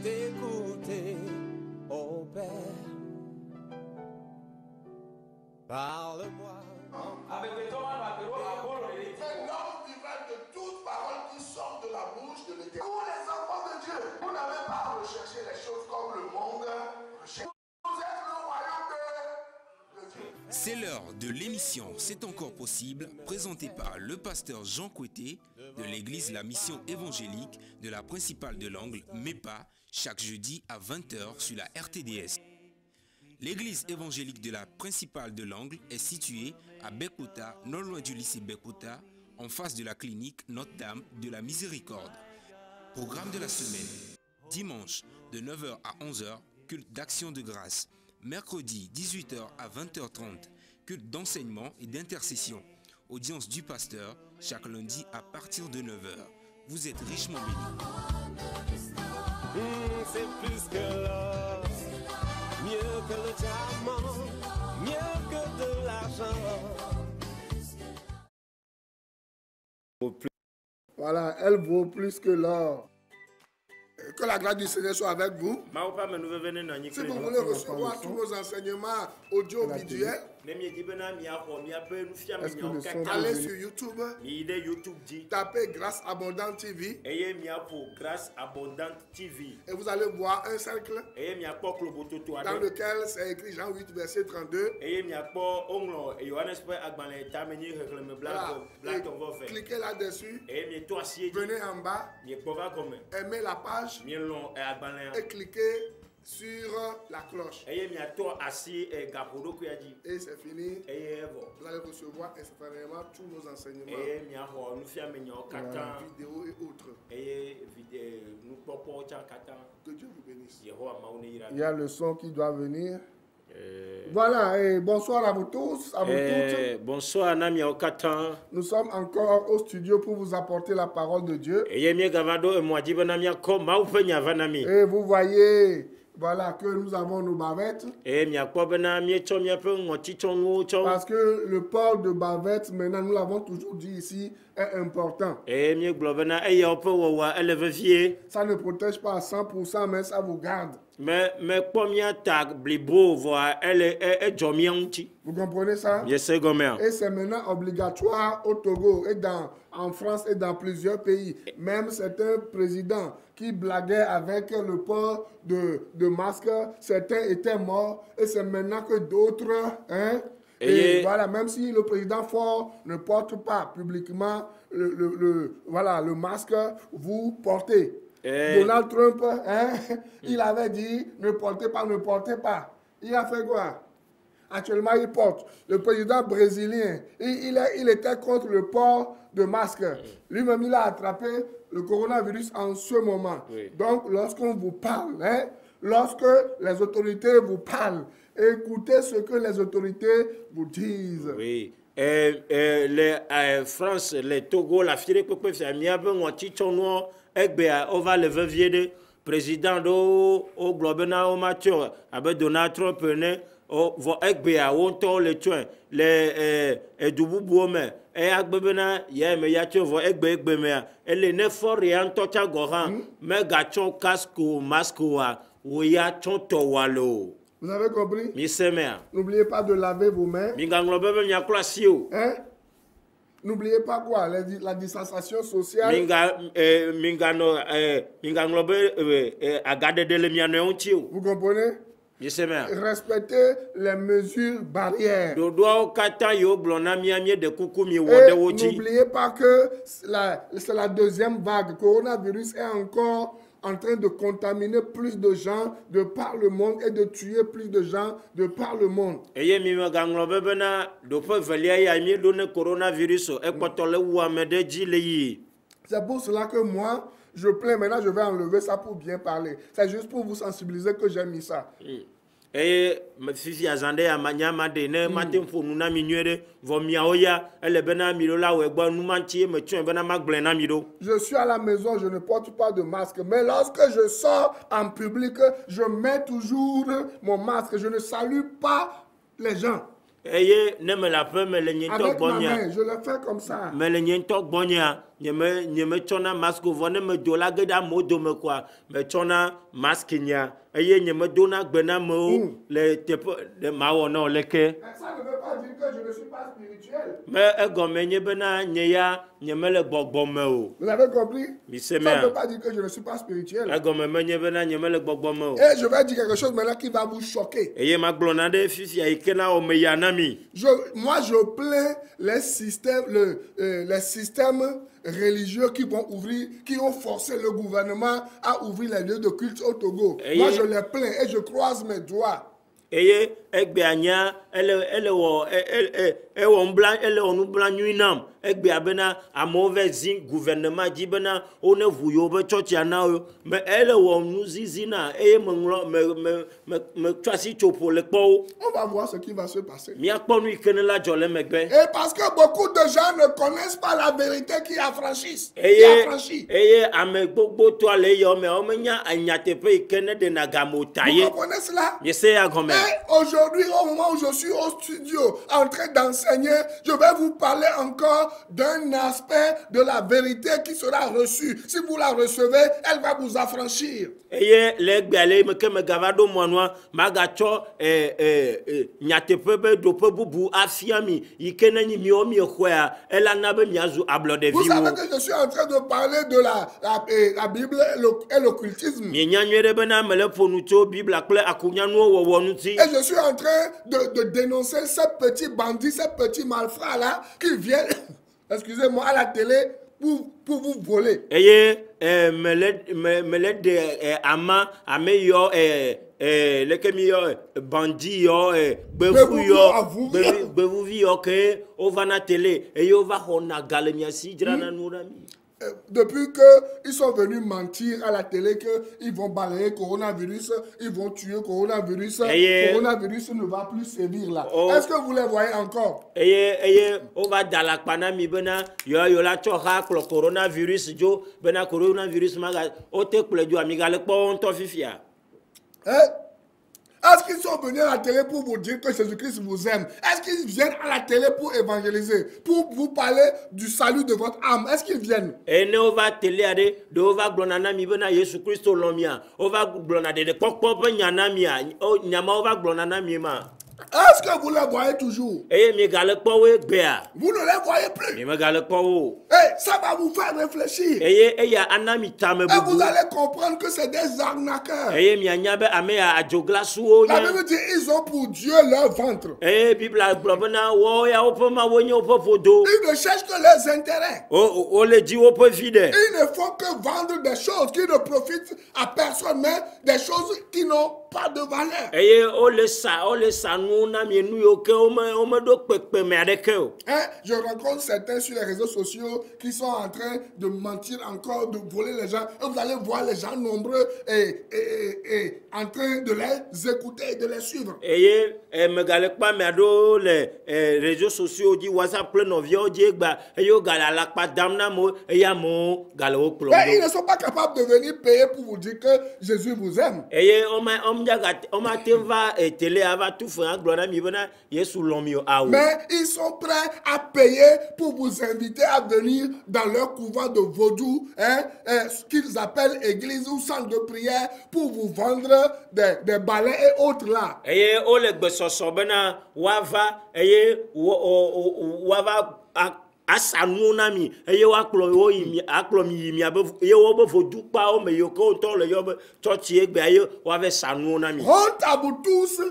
t'écouter, ô Père. Parle-moi. Mais l'homme vivra de toute parole qui sort de la bouche de l'Éternel. Vous les enfants de Dieu, vous n'avez pas à rechercher les choses comme le monde recherche. Vous êtes le royaume de Dieu. C'est l'heure de l'émission C'est encore possible, présentée par le pasteur Jean Coueté de l'église La Mission évangélique de la principale de l'Angle, MEPA, chaque jeudi à 20h sur la RTDS. L'église évangélique de la principale de l'Angle est située à Bekota, non loin du lycée Bekota, en face de la clinique Notre-Dame de la Miséricorde. Programme de la semaine. Dimanche de 9h à 11h, culte d'action de grâce. Mercredi 18h à 20h30, culte d'enseignement et d'intercession. Audience du pasteur chaque lundi à partir de 9h. Vous êtes richement bénis. C'est plus que l'or, mieux que le diamant, mieux que de l'argent. Voilà, elle vaut plus que l'or. Que la grâce du Seigneur soit avec vous. Si vous voulez recevoir tous nos enseignements audio-visuels, allez sur YouTube, tapez Grâce Abondante TV et vous allez voir un cercle dans lequel c'est écrit Jean 8, verset 32. Voilà. Cliquez là-dessus, venez en bas, aimez la page et cliquez sur la cloche. Et c'est fini. Vous allez recevoir instantanément tous nos enseignements, vidéos et autres. Que Dieu vous bénisse. Il y a le son qui doit venir. Voilà, et bonsoir à vous tous, à vous toutes. Bonsoir, Nami Okatan. Nous sommes encore au studio pour vous apporter la parole de Dieu. Et vous voyez, voilà que nous avons nos bavettes. Parce que le port de bavettes, maintenant, nous l'avons toujours dit ici, est important. Ça ne protège pas à 100%, mais ça vous garde. Mais Vous comprenez ça? Et c'est maintenant obligatoire au Togo et en France et dans plusieurs pays. Même certains présidents qui blaguaient avec le port de masque, certains étaient morts et c'est maintenant que d'autres... Et voilà, même si le président fort ne porte pas publiquement le masque, vous portez. Donald Trump, il avait dit ne portez pas, ne portez pas. Il a fait quoi? Actuellement, il porte. Le président brésilien, il était contre le port de masque. Lui-même, il a attrapé le coronavirus en ce moment. Oui. Donc, lorsqu'on vous parle, lorsque les autorités vous parlent, écoutez ce que les autorités vous disent. Oui. France, les Togo, la Fire, on va le vieux de président au globena au mature avec Donald Trump au ekbea wonto le tuen le edububuome agbebena ya me ya tio vo egbe me ele ne for ya ntocha gohan me gacho casco mascoa wo ya chonto walo. Vous avez compris? Mi n'oubliez pas de laver vos mains. Mi nganglobe me nya klasio. N'oubliez pas quoi? La distanciation sociale. Vous comprenez? Respectez les mesures barrières. Et n'oubliez pas que c'est la deuxième vague. Le coronavirus est encore en train de contaminer plus de gens de par le monde et de tuer plus de gens de par le monde. C'est pour cela que moi, je plains. Maintenant, je vais enlever ça pour bien parler. C'est juste pour vous sensibiliser que j'ai mis ça. Je suis à la maison, je ne porte pas de masque. Mais lorsque je sors en public, je mets toujours mon masque. Je ne salue pas les gens. Avec ma main, je le fais comme ça. nyeme tsɔna masque vɔ ne me do la ge ɖe amewo dome koa me tsɔna masque nya eye nyeme dona gbe na amewo le teƒe le mawɔ na wo leke. Ça ne veut pas dire que je ne suis pas spirituel. Me egɔme nye bena nye ya nyeme le gbɔgbɔ me o. Vous avez compris? Mise Ça ne veut mea. pas dire que je ne suis pas spirituel. Egɔme me nye bena nyeme le gbɔgbɔ me o. Et je vais dire quelque chose maintenant qui va vous choquer. Eye ma gblɔ na ɖe fifia yi ke na wɔ me ya na mi. Moi, je plains les systèmes, les systèmes religieux qui ont forcé le gouvernement à ouvrir les lieux de culte au Togo. Moi, je les plains et je croise mes doigts. Eye egbea nya ele wɔ nublanui nam egbea bena amewo va zi gouvernement dzi bena wone ʋu yewo be tsɔtsia na wo me ele wɔ nuzizi na eye me tsɔ asi tso ƒo le kpɔ wo. On va voir ce qui va se passer. Míakpɔ nu yi ke ne la dzɔ le megbe. Et parce que beaucoup de gens ne connaissent pas la vérité qui affranchissent. Qui affranchit. Eye ame gbogbo toa le yɔ me wo menya nyateƒe yi ke ne ɖena game o ta ye. Vous comprenez cela? Ye se ya gɔme. Et aujourd'hui, au moment où je suis au studio en train d'enseigner, je vais vous parler encore d'un aspect de la vérité qui sera reçue. Si vous la recevez, elle va vous affranchir. Eye le gbea le me ke me gava ɖo mɔnua magatsɔ nyateƒe be ɖoƒe bubu afia mi yi ke ne nyi miwo miexɔa elana be miazu ablɔɖeviwo. Vous savez que je suis en train de parler de la Bible et l'occultisme. Mienya nyuie ɖe bena me le ƒo nu tso Bibla kple akunyanuwo wɔwɔ ŋuti. Et je suis en train de dénoncer ces petits bandits, ces petits malfrats là qui viennent, excusez-moi, à la télé pour vous voler. Eye me le de ama ame yɔ leke mi yɔ bandi yɔ gbevuvi yɔ ke wova na télé eye wova xɔna galemia si dzrana nu ɖa mi. Depuis qu'ils sont venus mentir à la télé qu'ils vont balayer coronavirus, ils vont tuer coronavirus, coronavirus ne va plus sévir là. Est-ce que vous les voyez encore? Eye on va dans la panami bena yo la tchoha klo coronavirus jo bena coronavirus maga o te kle jo amiga le po on to fifia. Est-ce qu'ils sont venus à la télé pour vous dire que Jésus-Christ vous aime? Est-ce qu'ils viennent à la télé pour évangéliser, pour vous parler du salut de votre âme? Est-ce qu'ils viennent? Et ne va télé ade de va glonana mi bena Jésus Christ lomia. On va glonade de pokpo nyana mia. O nyama on va glonana mi ma. Est-ce que vous les voyez toujours? Eye mi gale po we gbea. Vous ne les voyez plus. Mi me gale po wo. Ça va vous faire réfléchir. Eye anami tame Et vous allez comprendre que c'est des arnaqueurs. Eye mi anya be ame ya adjoglasu La Bible dit ils ont pour Dieu leur ventre. Bible blobena wo ya opo ma wo nyo opo fodo. Ils ne cherchent que les intérêts. O le di opo vide. Ils ne font que vendre des choses qui ne profitent à personne, mais des choses qui n'ont pas de valeur. Eye o le sa nu na mi nu yo ke o me do pepe me adeke o. Je rencontre certains sur les réseaux sociaux qui sont en train de mentir encore, de voler les gens. Et vous allez voir les gens nombreux et en train de les écouter et de les suivre. Eye me gale pa me do les réseaux sociaux di WhatsApp le no vio di gba eyo gala la pa damna mo eya mo gale o plondo. Mais ils ne sont pas capables de venir payer pour vous dire que Jésus vous aime. Eye on ma te va télé ava tout faire gloire mi bena Yesu lomio awo. Mais ils sont prêts à payer pour vous inviter à venir dans leur couvent de vaudou, ce qu'ils appellent église ou centre de prière, pour vous vendre des balais et autres là. Eye o le gbesoso bena wava eye wava asanu na mi eye wa klo wo yimi aklo mi yimi abe eye wo be vodu pa o me yo ko to le yo be church egbe eye wa ve sanu na mi. Honte à vous tous,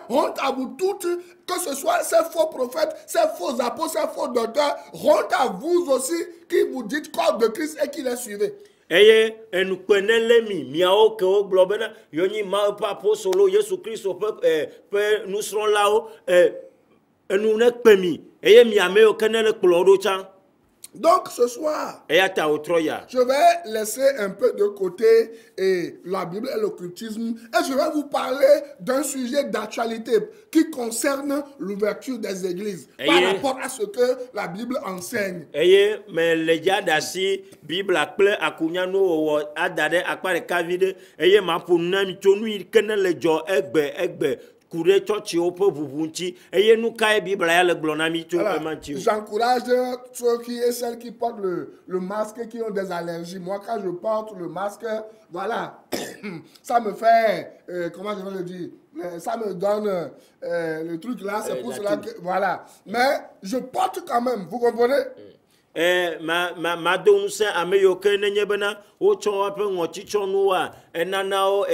honte à vous toutes, que ce soit ces faux prophètes, ces faux apôtres, ces faux docteurs, honte à vous aussi qui vous dites corps de Christ et qui les suivez. Eye enu penele miao ke o glo bena yo ni ma pa po solo Yesu Christ pe nous serons là-haut enu ne pemi eye mi ame o kenele kloro chan. Donc ce soir, je vais laisser un peu de côté la Bible et l'occultisme et je vais vous parler d'un sujet d'actualité qui concerne l'ouverture des églises par rapport à ce que la Bible enseigne. Mais les gars dasi Bible akple akunyano adade akpare kavide eye ma pour nami tonu kenele jo egbe kuɖe tsɔtsiwo ƒe ʋuʋu ŋuti eye nu kae Bible ya le gblɔ na mi tso ema ŋuti. J'encourage ceux qui et celles qui portent le masque qui ont des allergies. Moi, quand je porte le masque, voilà, ça me fait, comment je vais le dire, ça me donne le truc là, c'est pour cela que, voilà. Mais je porte quand même, vous comprenez? Ma do ŋusẽ ame yiwo ke nenye bena wotsɔ woƒe ŋɔtitsɔnuwoa enanawo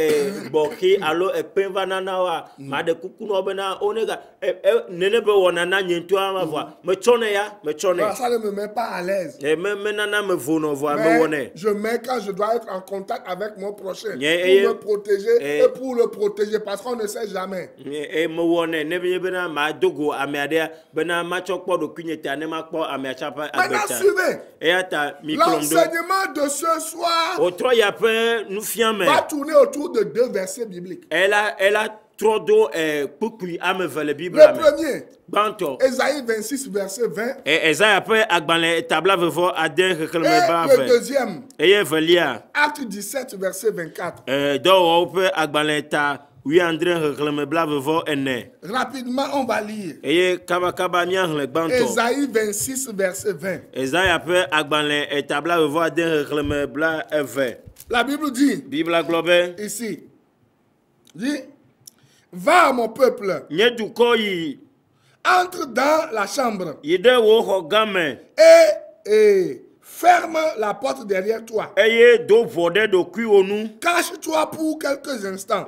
bɔki alo ekpe va nanawoa ma ɖe kuku na wo bena onega nene be wɔna na nye ŋutɔ ma voa metsɔnɛ ya metsɔnɛ. Ça ne me met pas à l'aise. Me nana me vo voa me wɔnɛ. Je mets quand je dois être en contact avec mon prochain pour me protéger et pour le protéger parce qu'on ne sait jamais. Me wɔnɛ ne be bena ma dogo ame aɖea bena matsɔ kpɔ ɖokui nye ta ne ma kpɔ ame atsapa agbeta. L'enseignement de ce soir va tourner autour de 2 versets bibliques. Elle a le premier, Ésaïe 26, verset 20. Et le deuxième, Acte 17, verset 24. Rapidement, on va lire. Ésaïe 26, verset 20. La Bible dit, ici, dit, va mon peuple, entre dans la chambre et ferme la porte derrière toi. Cache-toi pour quelques instants.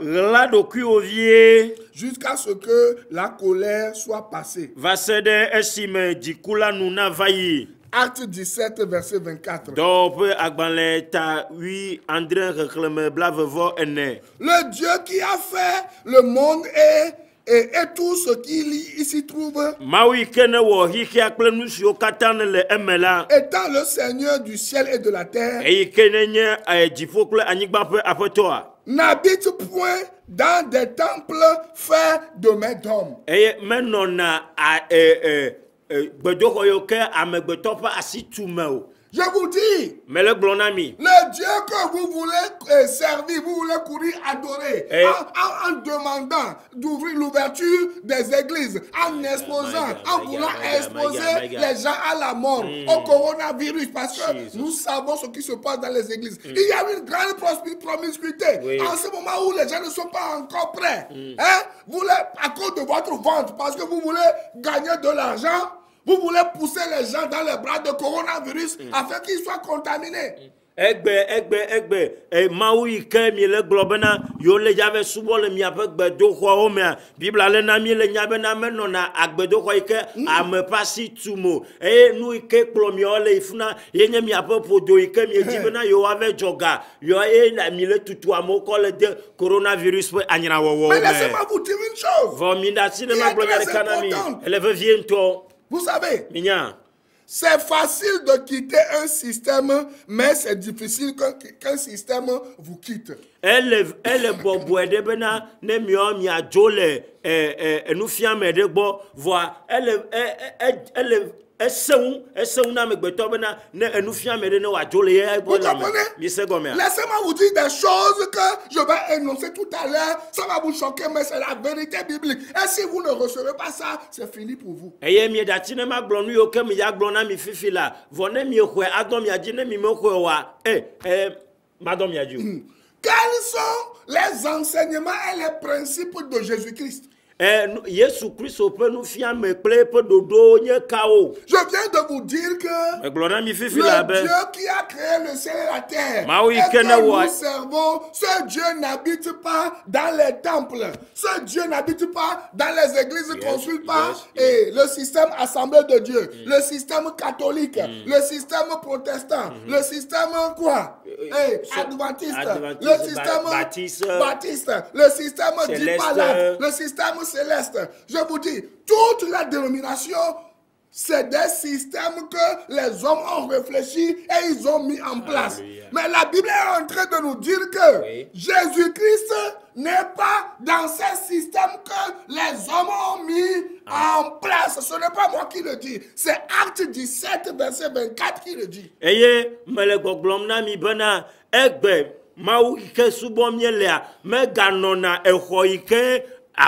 Jusqu'à ce que la colère soit passée. Acte 17, verset 24. Le Dieu qui a fait le monde et tout ce qu'il y s'y trouve, étant le Seigneur du ciel et de la terre, n'habite point dans des temples faits de mains d'hommes. Je vous dis, le Dieu que vous voulez servir, vous voulez courir adorer, en demandant d'ouvrir l'ouverture des églises, en exposant, en voulant exposer les gens à la mort, au coronavirus, parce que nous savons ce qui se passe dans les églises. Il y a une grande promiscuité. En ce moment où les gens ne sont pas encore prêts, vous voulez, à cause de votre ventre, parce que vous voulez gagner de l'argent, vous voulez pousser les gens dans les bras de coronavirus afin qu'ils soient contaminés. Maui ke mi le globena yo le jave subo le mi ape gbedo xɔ wo me Bible le na mi le nya bena me nona agbedo xɔ ike ame pasi tumo nu ike kplɔ mi le ifuna ye nye mi ape podo ike mi di bena yo ave joga yo na mi le tutu amo ko le de coronavirus pe anyra wowo me. Mais laissez-moi vous dire une chose. Vo mi da si ne ma gblɔ ya kana mi elle veut viento. Vous savez, Minya. C'est facile de quitter un système, mais c'est difficile qu'un système vous quitte. Elle est bobo de bena ne mio mi adjole nous fiame de bo voir elle na me gbeto bena ne nous fiame de no adjole e bo la. Laissez-moi vous dire des choses que je vais énoncer tout à l'heure, ça va vous choquer mais c'est la vérité biblique. Et si vous ne recevez pas ça, c'est fini pour vous. Eye mi da ti ne ma gblonu yo ke mi ya gblona mi fifi la vone mi hwe adom ya ji ne mi mo hwe wa madom ya ju. Quels sont les enseignements et les principes de Jésus-Christ? Jésus Christ peut nous faire me plaire pour dodo nye kao. Je viens de vous dire que le Dieu qui a créé le ciel et la terre et que nous servons, ce Dieu n'habite pas dans les temples, ce Dieu n'habite pas dans les églises construites par le système assemblée de Dieu, le système catholique, le système protestant, le système quoi? Adventiste, le système baptiste, le système dipalate, le système céleste. Je vous dis, toutes les dénominations, c'est des systèmes que les hommes ont réfléchi et ils ont mis en place. Alléluia. Mais la Bible est en train de nous dire que Jésus-Christ n'est pas dans ces systèmes que les hommes ont mis en place. Ce n'est pas moi qui le dis. C'est Acte 17, verset 24 qui le dit.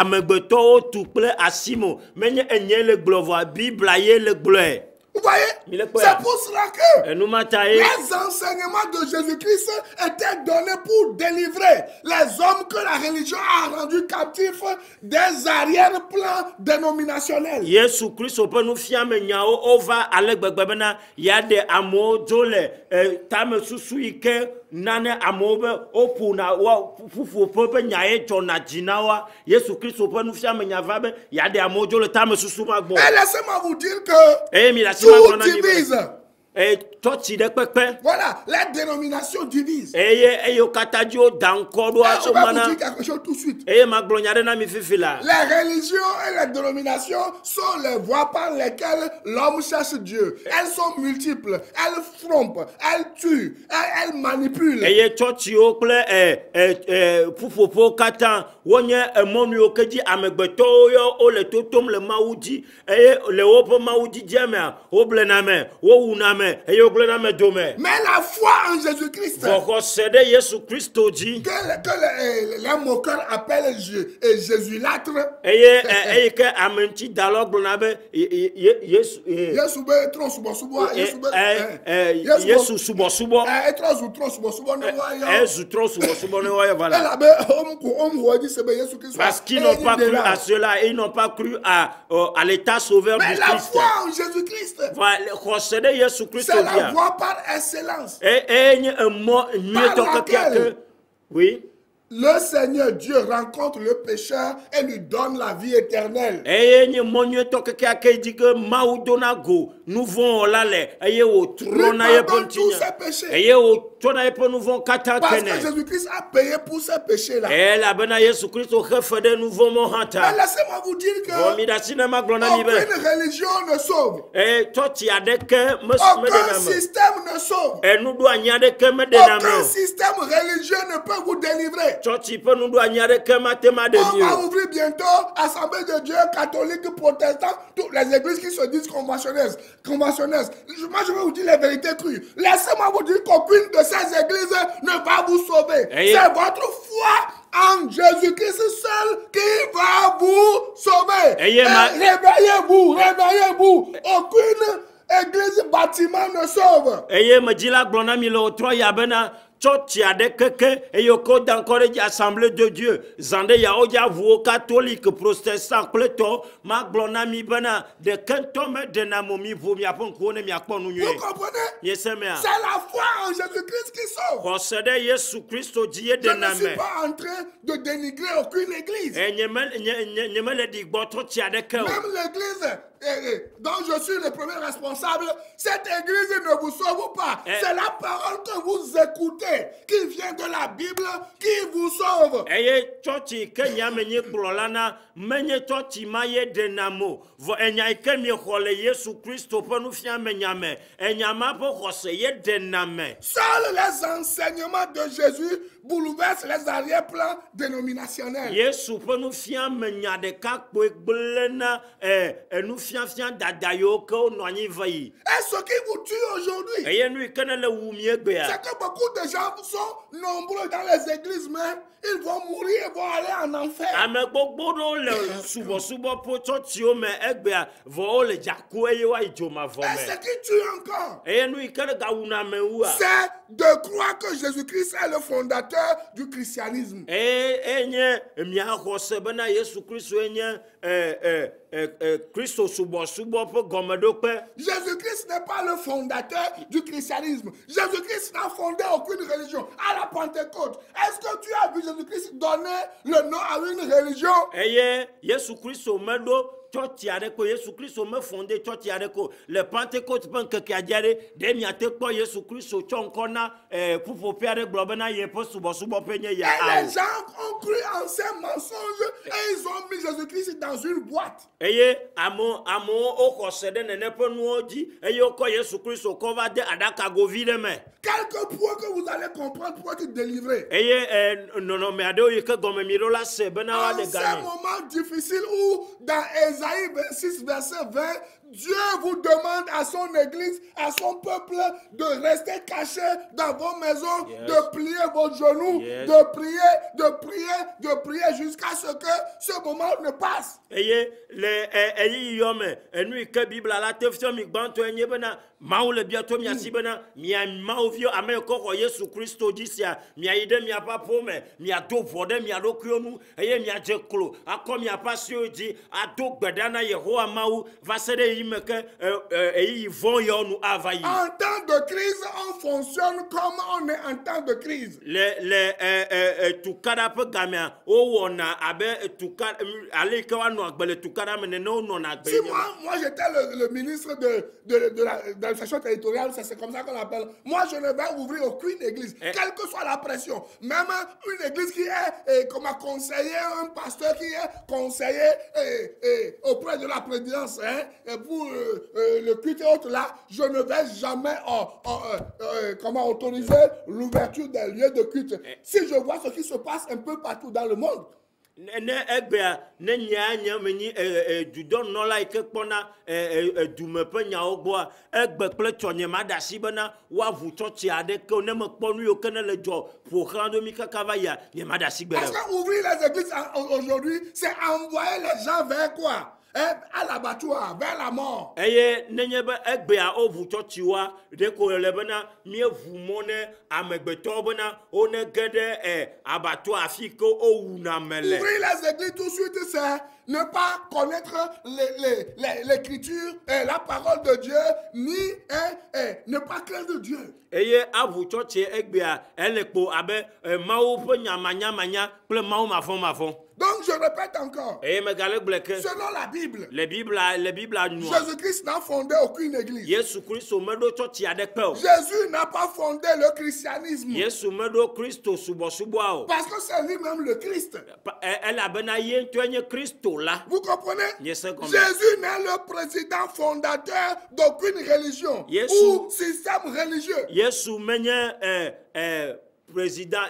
amegbeto tu kple asimo menye enye le gblova bibla ye le gblɔe. Vous voyez? C'est pour cela que les enseignements de Jésus-Christ étaient donnés pour délivrer les hommes que la religion a rendus captifs des arrière-plans dénominationnels. Yesu Christ peut nous fier nyao ova ale gbegbebena ya de amo jole tame susu ike nane amobe opuna wa fufu pepe nyae chona jinawa Yesu Christ peut nous fier nyava be ya de amo jole tame susu magbo. Et laissez-moi vous dire que tout divise. Voilà, les dénominations divisent. Je vais vous dire quelque chose tout de suite. Les religions et les dénominations sont les voies par lesquelles l'homme cherche Dieu. Elles sont multiples, elles trompent, elles tuent, elles manipulent. Mais la foi en Jésus-Christ, que les moqueurs appellent Jésus-lâtre, parce qu'ils n'ont pas cru à cela et ils n'ont pas cru à l'état sauveur du Christ. Mais la foi en Jésus-Christ, c'est la voie par excellence. Par laquelle le Seigneur Dieu rencontre le pécheur et lui donne la vie éternelle. Nous vont là tous ses péchés. Parce que Jésus-Christ a payé pour ces péchés-là. Mais laissez-moi vous dire que aucune religion ne sauve. Aucun système ne sauve. Aucun système religieux ne peut vous délivrer. On va ouvrir bientôt Assemblée de Dieu, catholique, protestant, toutes les églises qui se disent conventionnelles. Moi, je vais vous dire les vérités crues. Laissez-moi vous dire qu'aucune de ces églises ne va vous sauver. C'est votre foi en Jésus-Christ seul qui va vous sauver. Réveillez-vous, réveillez-vous. Aucune église, bâtiment ne sauve. Assemblée de Dieu zande ya oja vuo catholique protestant pleto ma glona mi bana de kantom de namomi vu mi apon ko ne mi akpon nu Vous comprenez? C'est la foi en Jésus-Christ qui sauve. Je ne suis pas en train de dénigrer aucune église. Même l'église dont je suis le premier responsable, cette église ne vous sauve pas. C'est la parole que vous écoutez qui vient de la Bible qui vous sauve. Seuls les enseignements de Jésus bouleversent les arrière-plans dénominationnels. Et ce qui vous tue aujourd'hui, c'est que beaucoup de gens sont nombreux dans les églises, mais ils vont mourir et vont aller en enfer. Et ce qui tue encore, c'est de croire que Jésus-Christ est le fondateur du christianisme. Jésus-Christ n'est pas le fondateur du christianisme. Jésus-Christ n'a fondé aucune religion. À la Pentecôte, est-ce que tu as vu Jésus-Christ donner le nom à une religion? Le Pentecôte et les gens ont cru en ces mensonges et ils ont mis Jésus-Christ dans une boîte. Quelques points que vous allez comprendre pour être délivré. En ces moments difficiles où dans Ésaïe 26 verset 20, Dieu vous demande à son église, à son peuple, de rester cachés dans vos maisons, de plier vos genoux, de prier jusqu'à ce que ce moment ne passe. Mao le bientôt mi asibena mi mao vio ame ko Yesu Christo disia mi aide mi apa pome mi ado vode mi ado krionu eye mi aje klo akom mi apa sio di ado gbedana Yehowa Mao va sede yimeke eyi von yo nu avayi. En temps de crise on fonctionne comme on est en temps de crise. Le tukada pe gamia o wona abe tukada ale ke wa no agbele tukada me no no na agbe. Si moi j'étais le ministre de la l'administration territoriale, c'est comme ça qu'on l'appelle. Moi, je ne vais ouvrir aucune église, quelle que soit la pression. Même une église qui est comme un conseiller, un pasteur qui est conseiller auprès de la présidence pour le culte et autres là, je ne vais jamais autoriser l'ouverture des lieux de culte. Si je vois ce qui se passe un peu partout dans le monde, ne egbea ne nya meni du don no la ike kpona du me pe nya ogboa egbe kple tonye ma dasi bena wa vu toti ade ke ne me kponu yo ke ne le jo pour rendre mi kaka va ya ne ma dasi gbe. Parce que ouvrir les églises aujourd'hui, c'est envoyer les gens vers quoi? À l'abattoir, vers la mort. Eye nenye be egbea o vu toti wa de ko le bena mi vu mone amegbeto bena o ne gede abattoir afiko o una mele. Ouvrir les églises tout de suite, c'est ne pas connaître l'écriture et la parole de Dieu, ni ne pas craindre Dieu. Eye avu toti egbea elekpo abe mawo pe nyamanya ple mawo mafon. Donc je répète encore. Selon la Bible, Jésus-Christ n'a fondé aucune église. Jésus n'a pas fondé le christianisme. Parce que c'est lui-même le Christ. Vous comprenez? Jésus n'est le président fondateur d'aucune religion ou système religieux. Président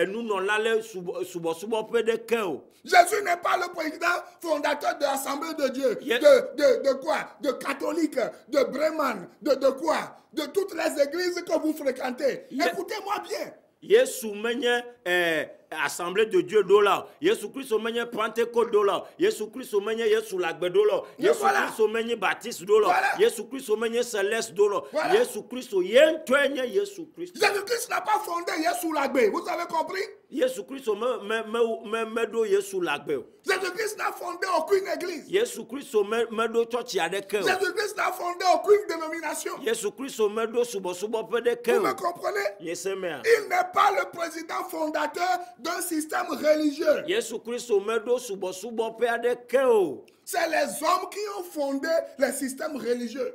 nous non l'allait subo peu de cœur. Jésus n'est pas le président fondateur de l'Assemblée de Dieu. De quoi? De catholiques, de Bremen, de quoi? De toutes les églises que vous fréquentez. Écoutez-moi bien. Yesu menye Assemblée de Dieu dollar. Yesu Christ menye Pentecôte dollar. Yesu Christ menye Yesu lagbe dollar. Yesu Christ menye Baptiste dollar. Yesu Christ menye Céleste dollar. Yesu Christ yen twenye Yesu Christ. Jésus Christ n'a pas fondé Yesu lagbe. Vous avez compris? Yesu Christ me do Yesu lagbe. Jésus Christ n'a fondé aucune église. Yesu Christ me do church adeke. Jésus Christ n'a fondé aucune dénomination. Yesu Christ me do subo peu de cœur. Vous me comprenez? Yes, amen. Il n'est pas le président fondateur d'un système religieux. Yesu Christ me do subo peu de cœur. C'est les hommes qui ont fondé les systèmes religieux.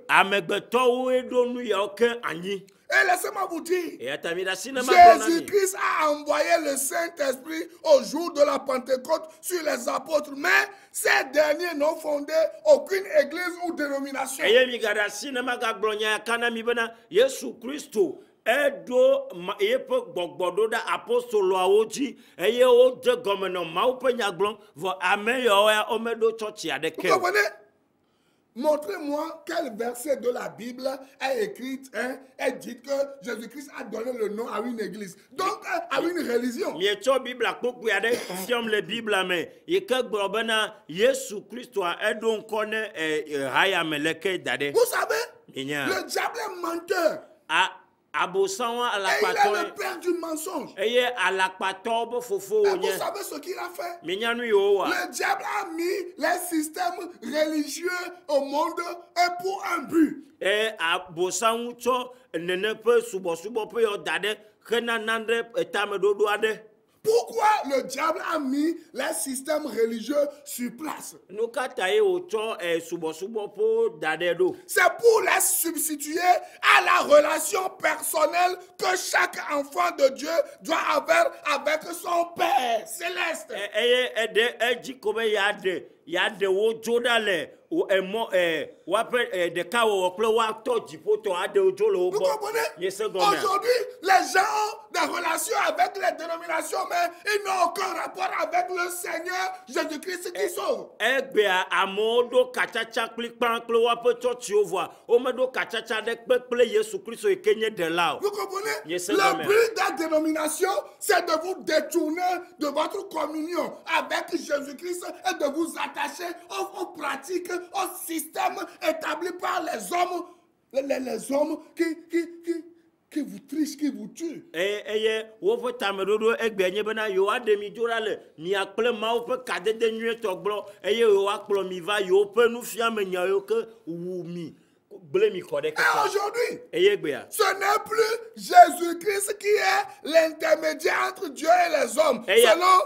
Et laissez-moi vous dire, Jésus-Christ a envoyé le Saint-Esprit au jour de la Pentecôte sur les apôtres, mais ces derniers n'ont fondé aucune église ou dénomination. Edo yepe gbogbodo da apostolo awoji eye o de gomeno ma o pe nyaglon vo ameyo ya o medo church adeke. Vous comprenez? Montrez-moi quel verset de la Bible est écrit et dit que Jésus-Christ a donné le nom à une église, donc à une religion. Miecho Bible akpoku ya de fiom le Bible mais yeke gbobena Yesu Christ a edon kone haya meleke dade. Vous savez, le diable est menteur. Et il est le père du mensonge. Et vous savez ce qu'il a fait? Le diable a mis les systèmes religieux au monde et pour un but. Pourquoi le diable a mis les systèmes religieux sur place? C'est pour les substituer à la relation personnelle que chaque enfant de Dieu doit avoir avec son Père céleste. y a de wo joda le wa pe de ka wo kple wa to jipo to ade ojo le wo Vous bo. comprenez? Yes, Aujourd'hui, les gens ont des relations avec les dénominations, mais ils n'ont aucun rapport avec le Seigneur Jésus-Christ qui sauve. Egbe amodo kachacha klikpan kle wa pe church o voa. O me do kachacha de kple Yesu Christ e kenye de la. Vous comprenez? Yes, Le amen. but de la dénomination, c'est de vous détourner de votre communion avec Jésus-Christ et de vous attacher aux pratiques, au système établi par les hommes, les hommes qui vous trichent, qui vous tuent. Eye wo fe tamedodo egbe nye bena yo ade mi dora le mi akple ma wo fe kadede nyue togbo eye yo akplo mi va yo pe nu fia me nya yo ke wu mi gble mi kode Et ke aujourd'hui, eye gbe ya ce n'est plus Jésus-Christ qui est l'intermédiaire entre Dieu et les hommes. Et Selon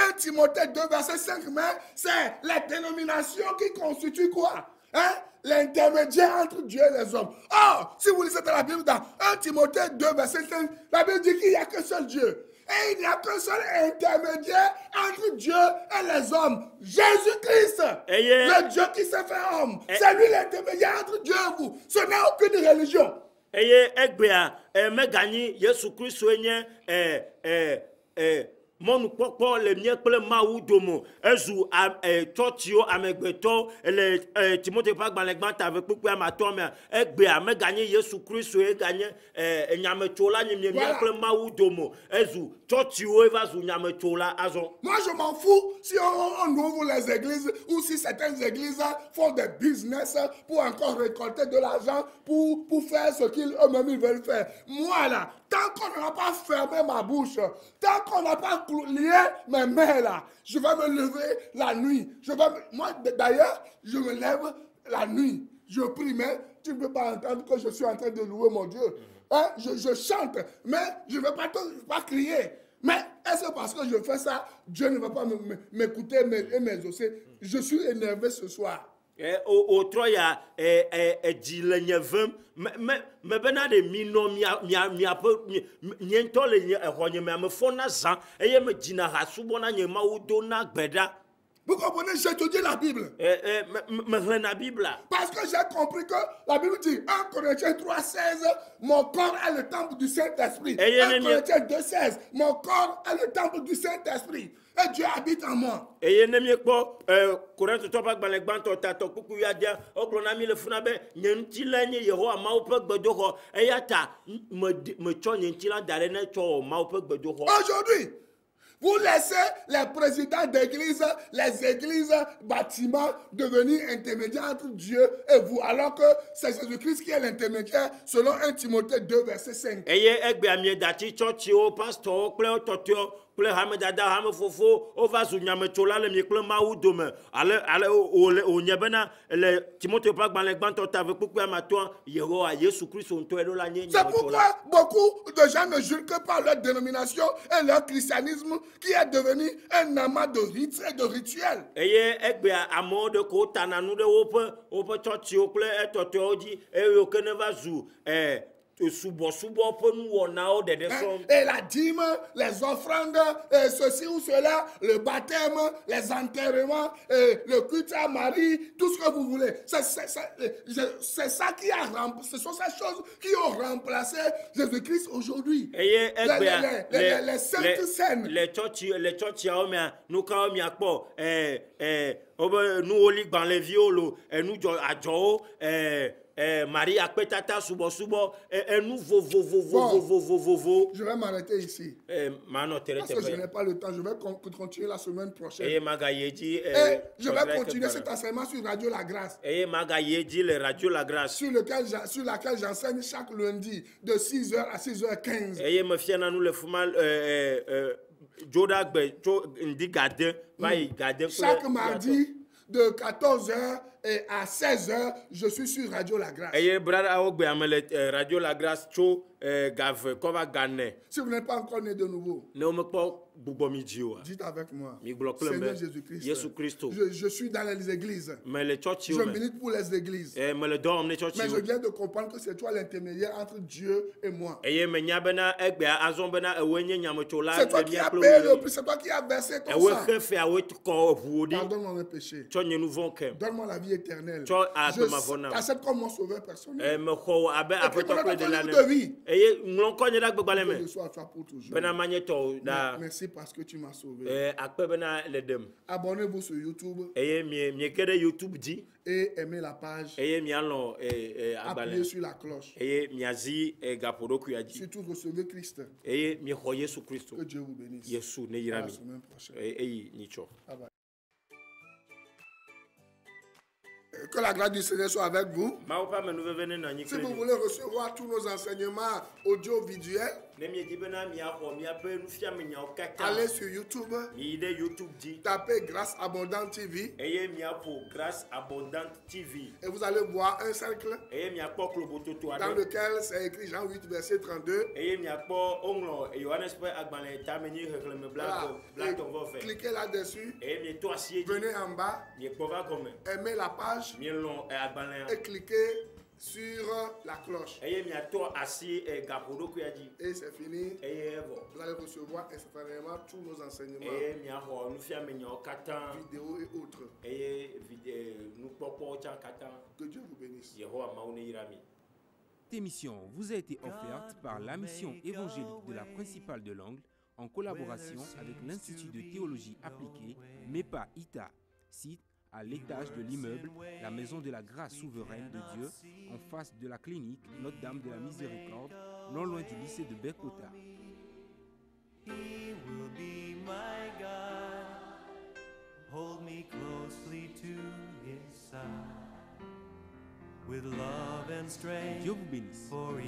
1 Timothée 2, verset 5, mais c'est la dénomination qui constitue quoi? Hein? L'intermédiaire entre Dieu et les hommes. Or, si vous lisez dans la Bible, dans 1 Timothée 2, verset 5, la Bible dit qu'il n'y a qu'un seul Dieu. Et il n'y a qu'un seul intermédiaire entre Dieu et les hommes. Jésus-Christ, le Dieu qui s'est fait homme. C'est lui l'intermédiaire entre Dieu et vous. Ce n'est aucune religion. eye egbe ya me gagni Yesu Christ enye monu kpɔkpɔ le mie kple mawu domo ezu tsɔtsiwo amegbetɔ le Timote ƒe agbalẽ gbãtɔ ave kpukpui amatɔ mea egbea me ganye Yesu Kristo ye ganye nyametsola nye mie kple mawu domo ezu tsɔtsiwo eva zu nyametsola azɔ. Moi, je m'en fous si on ouvre les églises ou si certaines églises font des business pour encore récolter de l'argent pour faire ce qu'ils eux-mêmes veulent faire. Moi, là, tant qu'on n'a pas fermé ma bouche, tant qu'on n'a pas lié mes mains, là, je vais me lever la nuit. Moi, d'ailleurs, je me lève la nuit. Je prie, mais tu ne peux pas entendre que je suis en train de louer mon Dieu. Hein? Je chante, mais je ne vais pas crier. Mais est-ce que parce que je fais ça, Dieu ne va pas m'écouter et m'exaucer? Je suis énervé ce soir. Autrement, il y a le nyevem, mais bena de mino mia peu niento le rogne me fona zan et me dina rasubona nyema udona gbeda. Vous comprenez, j'ai étudié la Bible. Me la Bible. Parce que j'ai compris que la Bible dit 1 Corinthiens 3,16, mon corps est le temple du Saint-Esprit. 1 Corinthiens 2,16, mon corps est le temple du Saint-Esprit. Et Dieu habite en moi. Et il n'y a pas Corinthiens 3 balégbanto tato kuku ya dia oklonami le funabe nyentila nye Yehova maupe gbedoho et yata me cho nyentila darene cho maupe gbedoho. Aujourd'hui, vous laissez les présidents d'église, les églises, bâtiments devenir intermédiaires entre Dieu et vous, alors que c'est Jésus-Christ qui est l'intermédiaire selon 1 Timothée 2, verset 5. Eye egbe amie dati church o pastor kple totio kple hame dada hame fofo o va zu nyametsola le mi kple mawu dome ale o nye bena le Timothée ƒe agbalẽ gbãtɔ ta ve kpukpui amato Yehowa Yesu Kristo ŋutɔ eɖo la nye C'est pourquoi beaucoup de gens ne jurent que par leur dénomination et leur christianisme qui est devenu un amas de rites et de rituels. Eye egbe amewo ɖe ko tana nu ɖe woƒe churchiwo kple etɔtɔwo dzi eye wo ke ne va zu subɔ ƒe nuwɔnawo ɖeɖe sɔm. Et la dîme, les offrandes, ceci ou cela, le baptême, les enterrements, le culte à Marie, tout ce que vous voulez. C'est ça qui a remplacé, ce sont ces choses qui ont remplacé Jésus-Christ aujourd'hui. Les saintes scènes. Les churchiawo mea nukawo miakpɔ nu woli gbalẽviwo lo nu adzɔwo Marie akpetata subo nu vovovovovovovovo. Je vais m'arrêter ici. Parce que je n'ai pas le temps. Je vais continuer la semaine prochaine. Et je vais continuer cet enseignement sur Radio La Grâce. Sur laquelle j'enseigne chaque lundi de 6h à 6h15. Chaque mardi de 14h à 16h, je suis sur Radio La Grâce. Radio La Grâce, si vous n'êtes pas encore né de nouveau, bubomidioa. Dites avec moi. Mi glo kple Seigneur be Jésus-Christ. Yesu Kristo. Je suis dans les églises. Me le church Je yo me. milite pour les églises. Me le dom ne church Mais je yo. viens de comprendre que c'est toi l'intermédiaire entre Dieu et moi. Eye me nya bena egbe azon bena ewenye nyamechola C'est toi de qui mia as kple payé le wo. prix, c'est toi qui as versé ton Ewe sang. krefe awe ko vuodi. Pardonne-moi mes péchés. Cho nye nou von kem. Donne-moi la vie éternelle. Cho a Je pe ma vona. t'accepte comme mon sauveur personnel. Me ko abe Et puis apeto pendant kle ton de la livre ne. de vie, Eye nglon konye da gbegbale que me. je sois à toi pour toujours. Bena manye to da Merci parce que tu m'as sauvé. akpe bena le dem. Abonnez-vous sur YouTube Eye mi kede YouTube di. et aimez la page. Eye mi alon agbale. Appuyez sur la cloche. Eye mi azi gapodoku yaji. Surtout recevez Christ. Eye mi ho Yesu Kristo. Que Dieu vous bénisse. Yesu ne À la yirami. semaine prochaine. Eye nicho. Bye bye. Que la grâce du Seigneur soit avec vous. Ma pa me nou vene na nyi Si vous kredi. voulez recevoir tous nos enseignements audiovisuels, Ne mi di bena mi aho mi abe nu fia me nya okaka. allez sur YouTube, Mi de YouTube di. tapez Grâce Abondante TV Eye mi apo Grâce Abondante TV. et vous allez voir un cercle Eye mi akpo klobo toto dans ade. lequel c'est écrit Jean 8, verset 32. Eye mi akpo onglon Yohanes pe agbale ta me nyi rekleme Voilà. black on va Et faire. cliquez là-dessus, Eye mi to asie di. venez en bas, Mi ekpo va comme. aimez la page Mi lon agbale. et cliquez sur la cloche. Eye mi ato asi gapodoku yaji. Et c'est fini. Eye evo. Vous allez recevoir instantanément tous nos enseignements, Eye mi aho nu fia me nya okata. vidéos et autres. Eye nu popo cha kata. Que Dieu vous bénisse. Yehowa maune yirami. Cette émission vous a été offerte par la mission évangélique de la principale de l'Angle en collaboration avec l'Institut de théologie appliquée MEPA ITA, site à l'étage de l'immeuble La Maison de la Grâce Souveraine de Dieu, en face de la clinique Notre-Dame de la Miséricorde, non loin du lycée de Bekota. He will be my guide. Hold me closely to his side. With love and strength Dieu vous bénisse. for